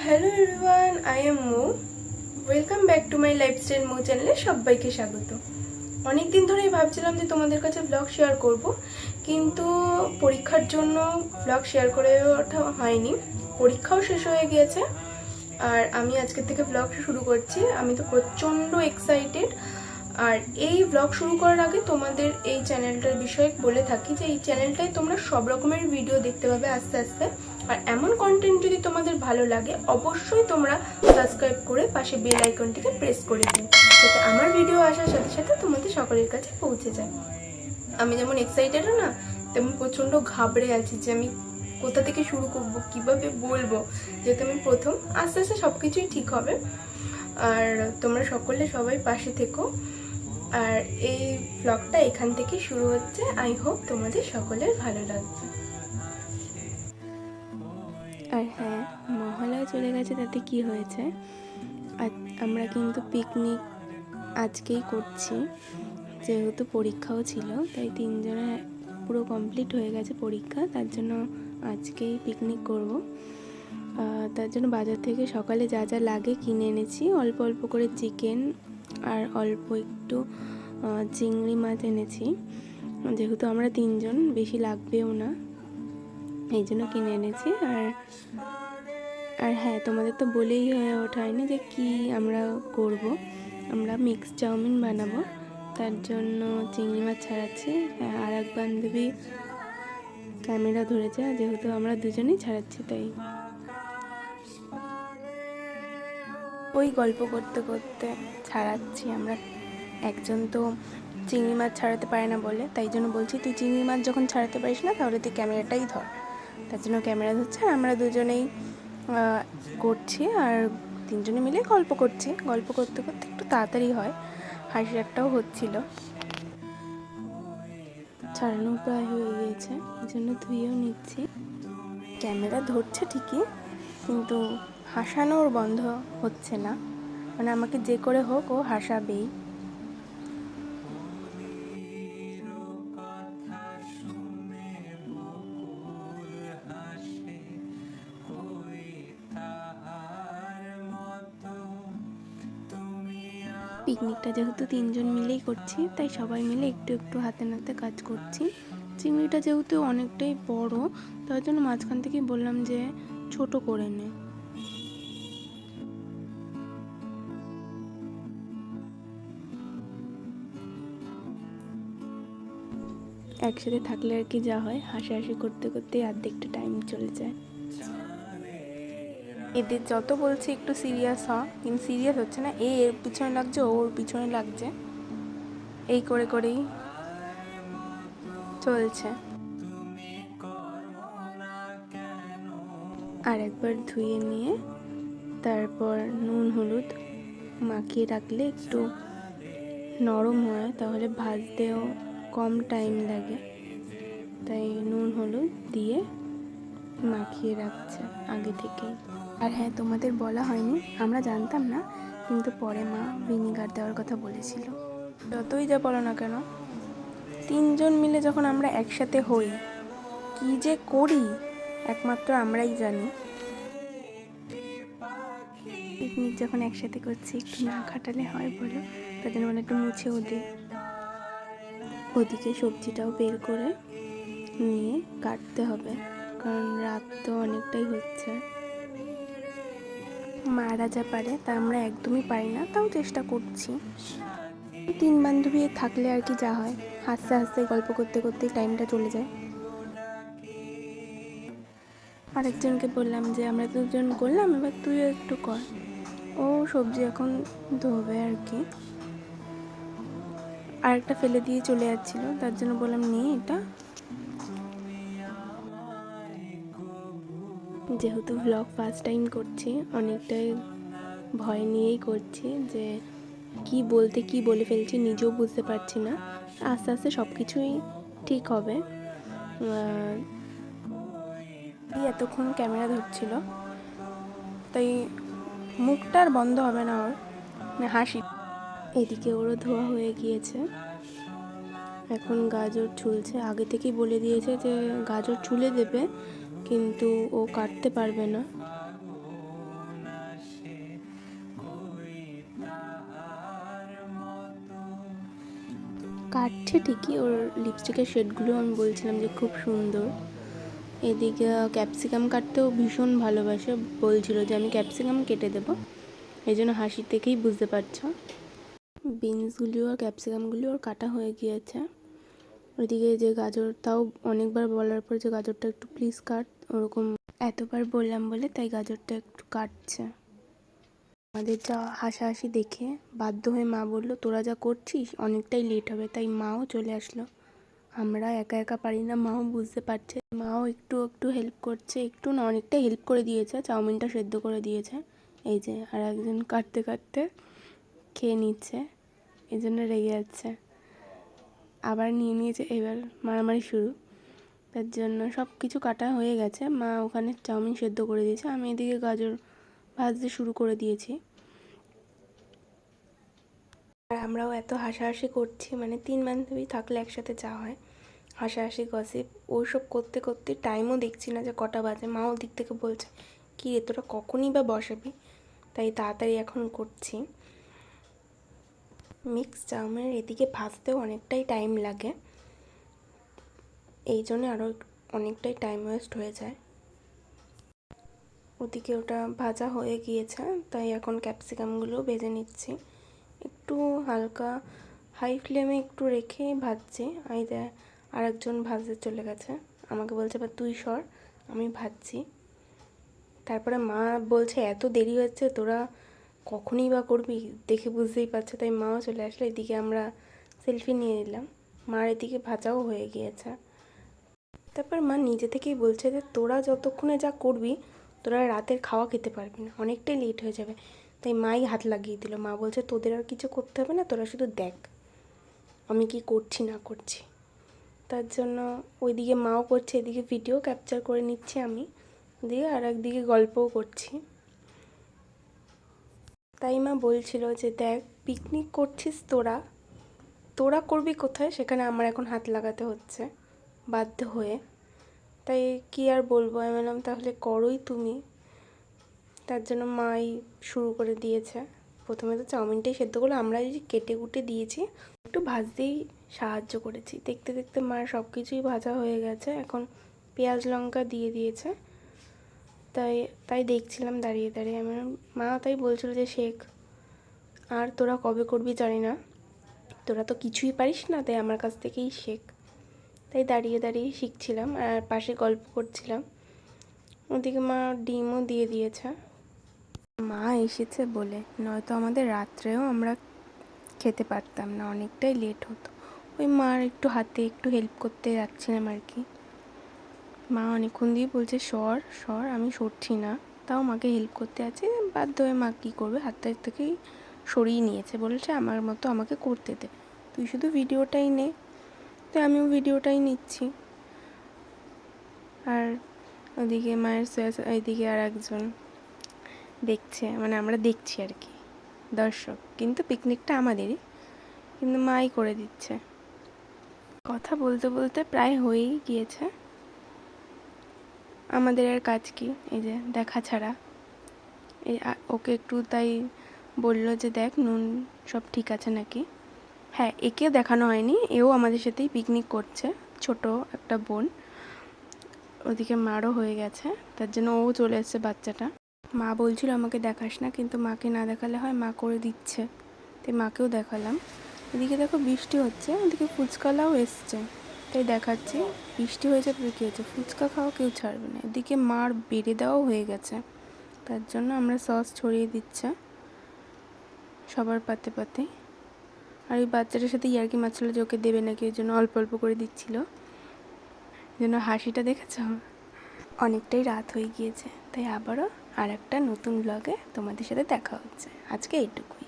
Hello everyone, I am Mo. Welcome back to my lifestyle Mo চ্যানেলে সবাইকে স্বাগত। অনেক দিন ধরেই ভাবছিলাম যে তোমাদের কাছে ব্লগ শেয়ার করব, কিন্তু পরীক্ষার জন্য ব্লগ শেয়ার করে ওঠা হয়নি। পরীক্ষাও শেষ হয়ে গিয়েছে আর আমি আজকের থেকে ব্লগ শুরু করছি। আমি তো প্রচণ্ড এক্সাইটেড। আর এই ব্লগ শুরু করার আগে তোমাদের এই চ্যানেলটার বিষয়ে বলে থাকি যে এই চ্যানেলটায় তোমরা সব রকমের ভিডিও দেখতে পাবে আস্তে আস্তে। আর এমন কন্টেন্ট যদি তোমাদের ভালো লাগে অবশ্যই তোমরা সাবস্ক্রাইব করে পাশে বেল আইকনটিকে প্রেস করে দিও, যাতে আমার ভিডিও আসার সাথে সাথে তোমাদের সকলের কাছে পৌঁছে যায়। আমি যেমন এক্সাইটেডও না, তেমন প্রচণ্ড ঘাবড়ে আছি যে আমি কোথা থেকে শুরু করব, কিভাবে বলবো, যেহেতু আমি প্রথম। আস্তে আস্তে সব কিছুই ঠিক হবে। আর তোমরা সবাই পাশে থেকো। আর এই ব্লগটা এখান থেকে শুরু হচ্ছে। আই হোপ তোমাদের সকলের ভালো লাগবে। আর হ্যাঁ, মহালয়া চলে গেছে, তাতে কি হয়েছে, আমরা কিন্তু পিকনিক আজকেই করছি। যেহেতু পরীক্ষাও ছিল, তাই তিনজনের পুরো কমপ্লিট হয়ে গেছে পরীক্ষা, তার জন্য আজকেই পিকনিক করব। তার জন্য বাজার থেকে সকালে যা যা লাগে কিনে এনেছি। অল্প অল্প করে চিকেন আর অল্প একটু চিংড়ি মাছ এনেছি। যেহেতু আমরা তিনজন, বেশি লাগবেও না, এই জন্য কিনে এনেছি। আর হ্যাঁ, তোমাদের তো বলেই হয়ে ওঠায়নি যে কি আমরা করব। আমরা মিক্স চাউমিন বানাবো, তার জন্য চিংড়ি মাছ ছাড়াচ্ছি। আর এক বান্ধবী ক্যামেরা ধরেছে, যেহেতু আমরা দুজনেই ছাড়াচ্ছি, তাই ওই গল্প করতে করতে ছাড়াচ্ছি আমরা। একজন তো চিংড়ি মাছ ছাড়াতে পারে না বলে, তাই জন্য বলছি তুই চিংড়ি মাছ যখন ছাড়াতে পারিস না তাহলে তুই ক্যামেরাটাই ধর। তার জন্য ক্যামেরা ধরছে, আর আমরা দুজনেই করছি। আর তিনজনে মিলে গল্প করছি। গল্প করতে করতে একটু তাড়াতাড়ি হয়, হাসি একটাও হচ্ছিল। ছাড়ানো প্রায় হয়ে গিয়েছে, এই জন্য ধুয়েও নিচ্ছি। ক্যামেরা ধরছে ঠিকই, কিন্তু হাসানো ওর বন্ধ হচ্ছে না। মানে আমাকে যে করে হোক ও হাসাবেই। পিকনিকটা যেহেতু তিনজন মিলেই করছি, তাই সবাই মিলে একটু একটু হাতে নাতে কাজ করছি। চিংড়িটা যেহেতু অনেকটাই বড়, তার জন্য মাঝখান থেকেই বললাম যে ছোট করে নে। একসাথে থাকলে আর কি যা হয়, হাসাহাসি করতে করতেই অর্ধেকটা টাইম চলে যায়। এদের যত বলছি একটু সিরিয়াস হ, কিন্তু সিরিয়াস হচ্ছে না। এর পিছনে লাগছে, ওর পিছনে লাগছে, এই করে করেই চলছে। আর একবার ধুয়ে নিয়ে তারপর নুন হলুদ মাখিয়ে রাখলে একটু নরম হয়, তাহলে ভাজতেও কম টাইম লাগে। তাই নুন হলুদ দিয়ে মাখিয়ে রাখছে আগে থেকেই। আর হ্যাঁ, তোমাদের বলা হয়নি, আমরা জানতাম না, কিন্তু পরে মা ভিনিগার দেওয়ার কথা বলেছিল। যতই যা বলো না কেন, তিনজন মিলে যখন আমরা একসাথে হই, কি যে করি একমাত্র আমরাই জানি। পিকনিক যখন একসাথে করছি, একটু না খাটালে হয় বলো? তাদের মানে একটু মুছেও দিই। ওদিকে সবজিটাও বের করে নিয়ে কাটতে হবে, কারণ রাত তো অনেকটাই হচ্ছে। মারা যা পারে তা আমরা একদমই পারি না, তাও চেষ্টা করছি। তিন বান্ধবী থাকলে আর কি যা হয়, হাসতে হাসতে গল্প করতে করতেই টাইমটা চলে যায়। আরেকজনকে বললাম যে আমরা দুজন করলাম, এবার তুইও একটু কর। ও সবজি এখন ধোবে আর কি। আরেকটা ফেলে দিয়ে চলে যাচ্ছিলো, তার জন্য বললাম নিয়ে এটা। যেহেতু ভ্লগ ফার্স্ট টাইম করছি, অনেকটাই ভয় নিয়েই করছি যে কি বলতে কি বলে ফেলছি নিজেও বুঝতে পারছি না। আস্তে আস্তে সব কিছুই ঠিক হবে। এতক্ষণ ক্যামেরা ধরছিল, তাই মুখটা আর বন্ধ হবে না ওর, মানে হাসি। এদিকে ওরও ধোয়া হয়ে গিয়েছে, এখন গাজর ছুলছে। আগে থেকেই বলে দিয়েছে যে গাজর ছুলে দেবে, কিন্তু ও কাটতে পারবে না। কাটছে ঠিকই, ওর লিপস্টিকের শেডগুলো আমি বলছিলাম যে খুব সুন্দর। এদিকে ক্যাপসিকাম কাটতেও ভীষণ ভালোবাসে, বলছিল যে আমি ক্যাপসিকাম কেটে দেবো, এই জন্য হাসি থেকেই বুঝতে পারছো। বিনসগুলিও আর ক্যাপসিকামগুলিও ওর কাটা হয়ে গিয়েছে। ওইদিকে যে গাজরটাও অনেকবার বলার পর যে গাজরটা একটু প্লিজ কাট, ওরকম এতবার বললাম বলে তাই গাজরটা একটু কাটছে। আমাদের যা হাসাহাসি দেখে বাধ্য হয়ে মা বললো তোরা যা করছিস অনেকটাই লেট হবে, তাই মাও চলে আসলো। আমরা একা একা পারি না, মাও বুঝতে পারছে, মাও একটু একটু হেল্প করছে, একটু না অনেকটাই হেল্প করে দিয়েছে, চাউমিনটা সেদ্ধ করে দিয়েছে। এই যে আর একজন কাটতে কাটতে খেয়ে নিচ্ছে, এই জন্য রেগে যাচ্ছে, আবার নিয়ে নিয়েছে, এবার মারামারি শুরু। তার জন্য সব কিছু কাটা হয়ে গেছে, মা ওখানে চাউমিন সেদ্ধ করে দিয়েছে, আমি এদিকে গাজর ভাজতে শুরু করে দিয়েছি। আর আমরাও এত হাসাহাসি করছি, মানে 3 বান্ধবী থাকলে একসাথে যা হয় হাসাহাসি গসিপ ওইসব করতে করতে টাইমও দেখছি না যে কটা বাজে। মাও দিক থেকে বলছে কি রে তোরা কখনই বা বসাবি, তাই তাড়াতাড়ি এখন করছি। মিক্স চাউমিনের এদিকে ভাজতেও অনেকটাই টাইম লাগে, এই জন্য আরও অনেকটাই টাইম ওয়েস্ট হয়ে যায়। ওদিকে ওটা ভাজা হয়ে গিয়েছে, তাই এখন ক্যাপসিকামগুলো ভেজে নিচ্ছি। একটু হালকা হাই ফ্লেমে একটু রেখে ভাজছি। আর একজন ভাজতে চলে গেছে, আমাকে বলছে এবার তুই সর, আমি ভাজছি। তারপরে মা বলছে এত দেরি হচ্ছে, তোরা কখনই বা করবি, দেখে বুঝতেই পারছে, তাই মাও চলে আসলো। এদিকে আমরা সেলফি নিয়ে নিলাম, মার এদিকে ভাজাও হয়ে গিয়েছে। তারপর মা নিজে থেকেই বলছে যে তোরা যতক্ষণে যা করবি তোরা রাতের খাওয়া খেতে পারবি না, অনেকটাই লেট হয়ে যাবে। তাই মাই হাত লাগিয়ে দিল, মা বলছে তোদের আর কিছু করতে হবে না, তোরা শুধু দেখ আমি কি করছি না করছি। তার জন্য ওইদিকে মাও করছে, এদিকে ভিডিও ক্যাপচার করে নিচ্ছি আমি, দিয়ে আর একদিকে গল্পও করছি। তাই মা বলছিল যে দেখ পিকনিক করছিস তোরা, তোরা করবি কোথায়, সেখানে আমার এখন হাত লাগাতে হচ্ছে বাধ্য হয়ে। তাই কি আর বলবো, আমি বললাম তাহলে করোই তুমি। তার জন্য মাই শুরু করে দিয়েছে। প্রথমে তো চাউমিনটাই সেদ্ধ করলো, আমরা এই যে কেটে কুটে দিয়েছি, একটু ভাজতেই সাহায্য করেছি। দেখতে দেখতে মার সব কিছুই ভাজা হয়ে গেছে, এখন পেঁয়াজ লঙ্কা দিয়ে দিয়েছে। তাই দেখছিলাম দাঁড়িয়ে দাঁড়িয়ে, আমি মা তাই বলছিল যে শেখ, আর তোরা কবে করবি জানি না, তোরা তো কিছুই পারিস না, তাই আমার কাছ থেকেই শেখ। তাই দাঁড়িয়ে দাঁড়িয়ে শিখছিলাম আর পাশে গল্প করছিলাম। ওদিকে মা ডিমও দিয়ে দিয়েছে, মা এসেছে বলে, নয়তো আমাদের রাত্রেও আমরা খেতে পারতাম না, অনেকটাই লেট হতো। ওই মার একটু হাতে একটু হেল্প করতে যাচ্ছিলাম আর কি। মা অনেকক্ষণ দিয়ে বলছে সর সর, আমি সরছি না, তাও মাকে হেল্প করতে আছে, বাধ্য হয়ে মা কী করবে, হাতটা থেকেই সরিয়ে নিয়েছে, বলছে আমার মতো আমাকে করতে দে, তুই শুধু ভিডিওটাই নে। তো আমিও ভিডিওটাই নিচ্ছি। আর ওদিকে মায়ের এইদিকে আর একজন দেখছে, মানে আমরা দেখছি আর কি, দর্শক, কিন্তু পিকনিকটা আমাদেরই, কিন্তু মাই করে দিচ্ছে। কথা বলতে বলতে প্রায় হয়েই গিয়েছে, আমাদের আর কাজ কি, এই যে দেখা ছাড়া। এই ওকে একটু তাই বলল যে দেখ নুন সব ঠিক আছে নাকি। হ্যাঁ, একেও দেখানো হয়নি, এও আমাদের সাথেই পিকনিক করছে, ছোট একটা বোন। ওদিকে মারও হয়ে গেছে, তার জন্য ও চলে এসছে বাচ্চাটা। মা বলছিল আমাকে দেখাস না, কিন্তু মাকে না দেখালে হয়, মা করে দিচ্ছে, তাই মাকেও দেখালাম। এদিকে দেখো বৃষ্টি হচ্ছে, ওদিকে ফুচকালাও এসছে, তাই দেখাচ্ছি। বৃষ্টি হয়ে যাবে কী হয়েছে, ফুচকা খাওয়া কেউ ছাড়বে না। এদিকে মার বেড়ে দেওয়াও হয়ে গেছে, তার জন্য আমরা সস ছড়িয়ে দিচ্ছে সবার পাতে পাতে। আর ওই বাচ্চাটার সাথে ইয়ার্কি মারছিল যে ওকে দেবে নাকি, ওই জন্য অল্প অল্প করে দিচ্ছিল, যেন হাসিটা দেখেছ। অনেকটাই রাত হয়ে গিয়েছে, তাই আবারও আর একটা নতুন ব্লগে তোমাদের সাথে দেখা হচ্ছে। আজকে এইটুকুই।